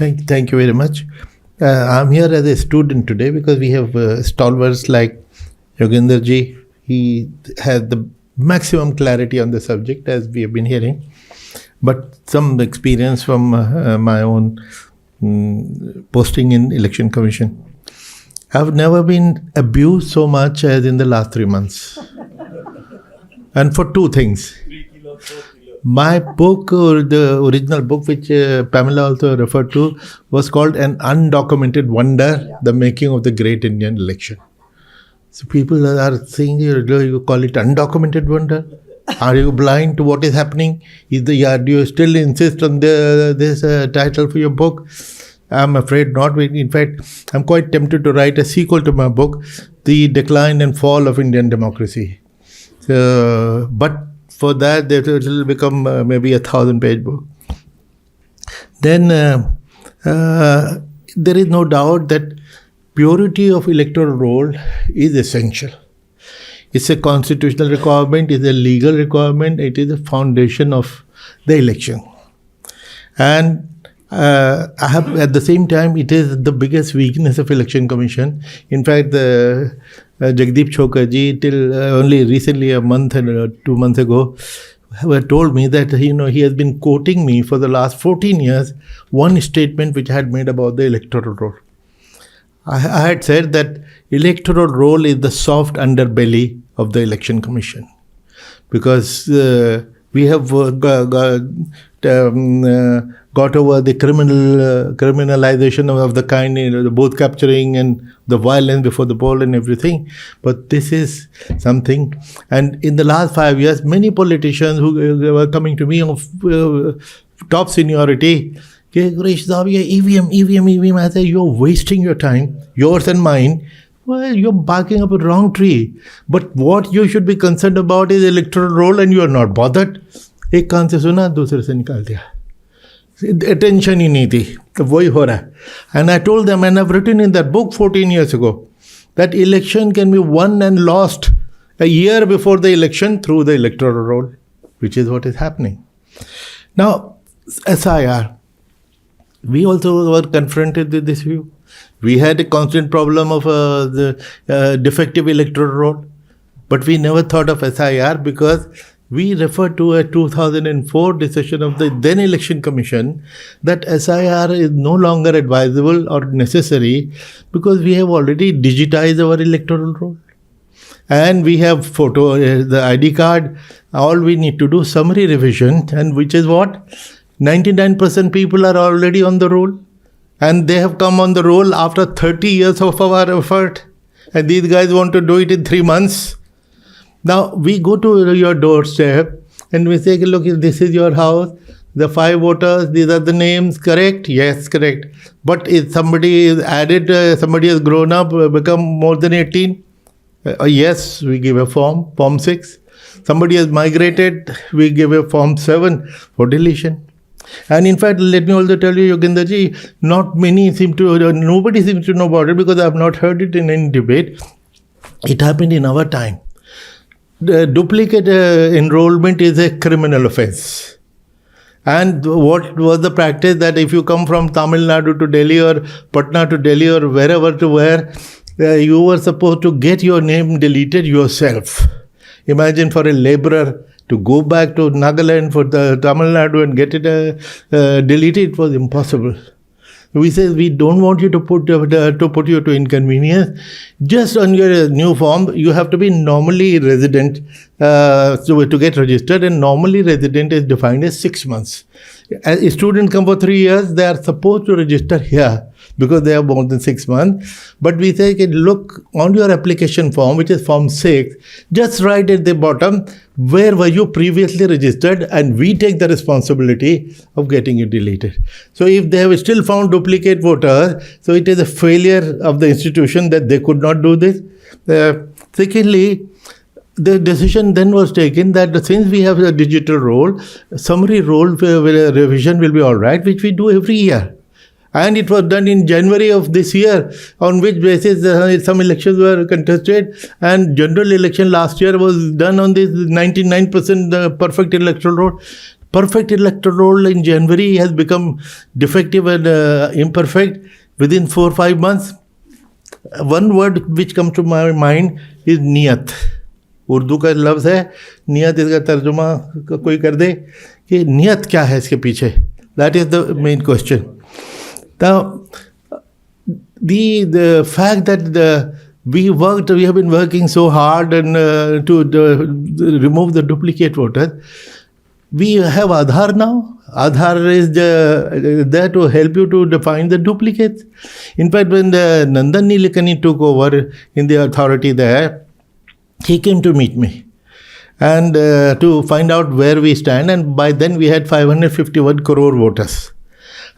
Thank you very much. I'm here as a student today because we have stalwarts like Yogendraji. He has the maximum clarity on the subject, as we have been hearing. But some experience from my own posting in Election Commission. I've never been abused so much as in the last 3 months. And for two things. My book, or the original book, which Pamela also referred to, was called An Undocumented Wonder, The Making of the Great Indian Election. So people are saying, you call it undocumented wonder? Are you blind to what is happening? Do you still insist on this title for your book? I'm afraid not. In fact, I'm quite tempted to write a sequel to my book, The Decline and Fall of Indian Democracy. But for that, it will become maybe a 1,000-page book. Then there is no doubt that purity of electoral roll is essential. It's a constitutional requirement, it's a legal requirement, it is a foundation of the election. And at the same time, it is the biggest weakness of Election Commission. In fact, Jagdeep Chokaji, till only recently, a month and 2 months ago, told me that he has been quoting me for the last 14 years one statement which I had made about the electoral roll. I had said that electoral roll is the soft underbelly of the Election Commission, because we have got over the criminalization of the kind, the both capturing and the violence before the poll and everything. But this is something. And in the last 5 years, many politicians who were coming to me of top seniority, Quraishi Sahab, EVM, I say, you're wasting your time, yours and mine. Well, you're barking up a wrong tree. But what you should be concerned about is electoral roll, and you are not bothered. एक कान से सुना, दूसरे से निकाल दिया. Attention ही नहीं थी. तो वही हो रहा है. And I told them, and I've written in that book 14 years ago, that election can be won and lost a year before the election through the electoral roll, which is what is happening. Now, SIR. We also were confronted with this view. We had a constant problem of the defective electoral roll, but we never thought of SIR because we referred to a 2004 decision of the then Election Commission that SIR is no longer advisable or necessary because we have already digitized our electoral roll. And we have the ID card. All we need to do summary revision, and which is what? 99% people are already on the roll, and they have come on the roll after 30 years of our effort, and these guys want to do it in 3 months. Now, we go to your doorstep and we say, look, this is your house, the 5 voters, these are the names, correct? Yes, correct. But if somebody is added, somebody has grown up, become more than 18, yes, we give a form 6. Somebody has migrated, we give a form 7 for deletion. And in fact, let me also tell you, Yogendraji, nobody seems to know about it because I have not heard it in any debate. It happened in our time. The duplicate enrollment is a criminal offense. And what was the practice that if you come from Tamil Nadu to Delhi or Patna to Delhi or wherever to where, you were supposed to get your name deleted yourself. Imagine for a laborer to go back to Nagaland for the Tamil Nadu and get it deleted, it was impossible. We say we don't want you to put you to inconvenience. Just on your new form, you have to be normally resident to get registered, and normally resident is defined as 6 months. As a student come for 3 years, they are supposed to register here because they have more than 6 months. But we say, look on your application form, which is form 6, just write at the bottom, where were you previously registered, and we take the responsibility of getting it deleted. So if they have still found duplicate voters, so it is a failure of the institution that they could not do this. Secondly, the decision then was taken that since we have a digital roll, summary roll revision will be all right, which we do every year. And it was done in January of this year, on which basis some elections were contested, and general election last year was done on this 99% perfect electoral roll. perfect electoral roll in January has become defective and imperfect within 4 or 5 months. One word which comes to my mind is niyat. Urdu का लफ्ज़ है नियत, इसका तर्जुमा कोई कर दे कि नियत क्या है इसके पीछे. That is the main question. Now, the fact that we have been working so hard and to remove the duplicate voters. We have Aadhaar now. Aadhaar is there to help you to define the duplicates. In fact, when the Nandan Nilekani took over in the authority there, he came to meet me and to find out where we stand. And by then we had 551 crore voters.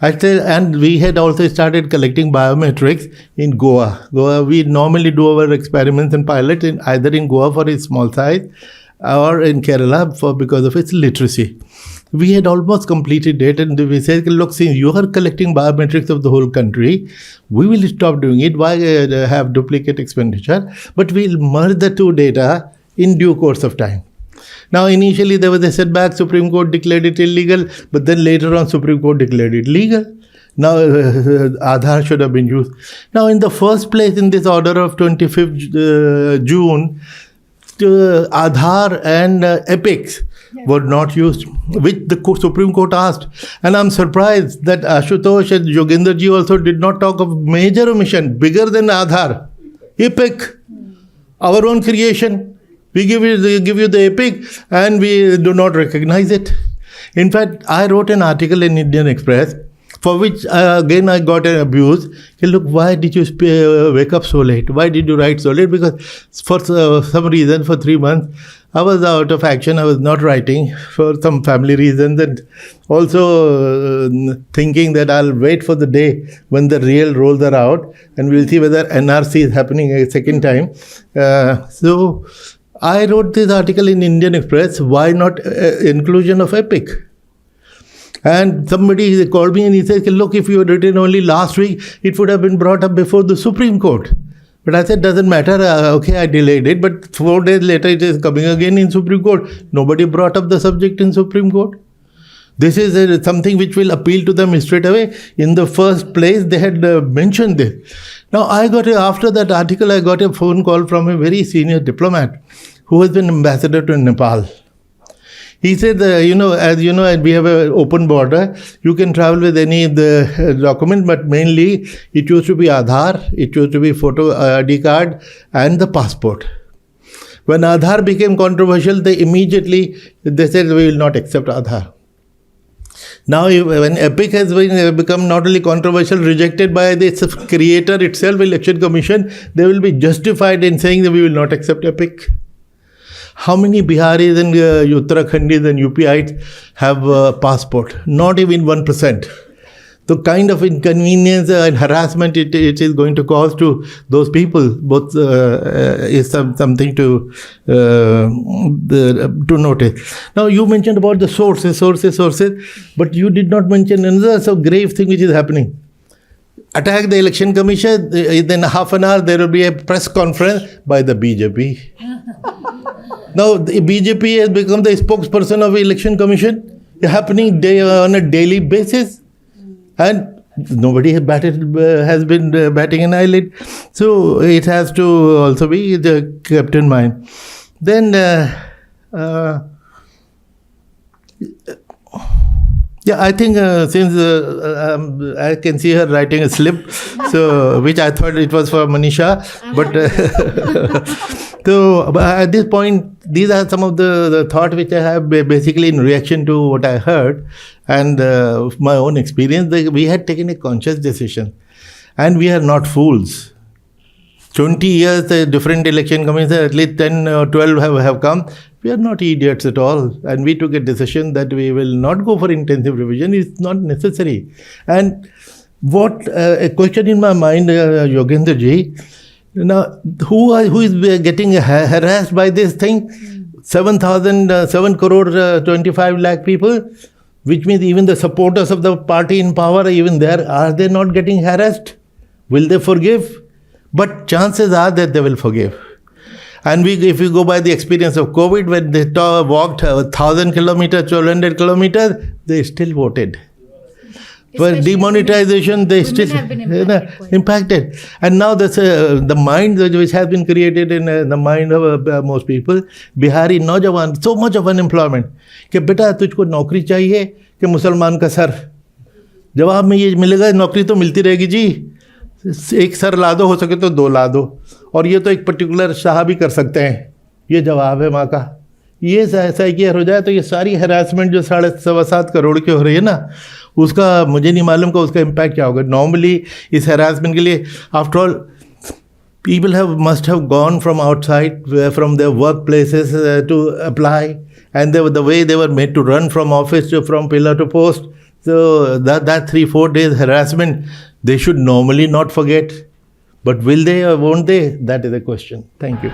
And we had also started collecting biometrics in Goa. We normally do our experiments and pilots either in Goa for its small size or in Kerala because of its literacy. We had almost completed it, and we said, look, since you are collecting biometrics of the whole country, we will stop doing it. Why have duplicate expenditure? But we'll merge the two data in due course of time. Now, initially there was a setback. Supreme Court declared it illegal, but then later on Supreme Court declared it legal. Now, Aadhaar should have been used. Now, in the first place, in this order of 25th June, Aadhaar and EPICs were not used, which the Supreme Court asked. And I'm surprised that Ashutosh and Yogendra ji also did not talk of major omission, bigger than Aadhaar. EPIC, our own creation. We give you the EPIC and we do not recognize it. In fact, I wrote an article in Indian Express for which again I got an abuse. Hey, look, why did you wake up so late? Why did you write so late? Because for some reason, for 3 months, I was out of action. I was not writing for some family reasons, and also thinking that I'll wait for the day when the real rolls are out and we'll see whether NRC is happening a second time. So I wrote this article in Indian Express, why not inclusion of EPIC? And somebody called me and he said, look, if you had written only last week, it would have been brought up before the Supreme Court. But I said, doesn't matter. Okay, I delayed it. But 4 days later, it is coming again in Supreme Court. Nobody brought up the subject in Supreme Court. This is something which will appeal to them straight away. In the first place, they had mentioned this. Now, after that article, I got a phone call from a very senior diplomat who has been ambassador to Nepal. He said, as you know, we have an open border. You can travel with any of the document, but mainly it used to be Aadhaar, it used to be photo ID card and the passport. When Aadhaar became controversial, they said, we will not accept Aadhaar. Now, when EPIC has become not only controversial, rejected by its creator itself, Election Commission, they will be justified in saying that we will not accept EPIC. How many Biharis and Uttarakhandis and UPites have passport? Not even 1%. The kind of inconvenience and harassment it is going to cause to those people both is something to notice. Now, you mentioned about the sources, but you did not mention another so grave thing which is happening. Attack the Election Commission, then half an hour there will be a press conference by the BJP. Now, the BJP has become the spokesperson of the Election Commission, happening on a daily basis. And nobody has been batting an eyelid. So, it has to also be kept in mind. Then, I think since I can see her writing a slip, so which I thought it was for Manisha, but so at this point, these are some of the thoughts which I have basically in reaction to what I heard and my own experience. We had taken a conscious decision, and we are not fools. 20 years, different election commissions, at least 10 or 12 have come. We are not idiots at all. And we took a decision that we will not go for intensive revision. It's not necessary. And what a question in my mind, Yogendra ji, now who is getting harassed by this thing? 7 crore 25 lakh people, which means even the supporters of the party in power are even there. Are they not getting harassed? Will they forgive? But chances are that they will forgive. And if we go by the experience of COVID, when they walked 1,000 kilometers, 1,200 kilometers, they still voted. For demonetization, they still have been impacted. And now that's the mind which has been created in the mind of most people. Bihari नौजवान, so much of unemployment. कि बेटा तुझको नौकरी चाहिए कि मुसलमान का sir. जवाब में ये मिलेगा, नौकरी तो मिलती रहेगी जी. एक सर ला दो, हो सके तो 2 ला दो. और ये तो एक पर्टिकुलर शाह भी कर सकते हैं. ये जवाब है माँ का. ये ऐसा किया हो जाए तो ये सारी हैरासमेंट जो 7.25 करोड़ की हो रही है ना, उसका मुझे नहीं मालूम कि उसका इम्पैक्ट क्या होगा. नॉर्मली इस हैरासमेंट के लिए after all people must have gone from outside, from their workplaces to apply, and the way they were made to run from office from pillar to post. So that 3-4 days harassment, they should normally not forget. But will they or won't they? That is the question. Thank you.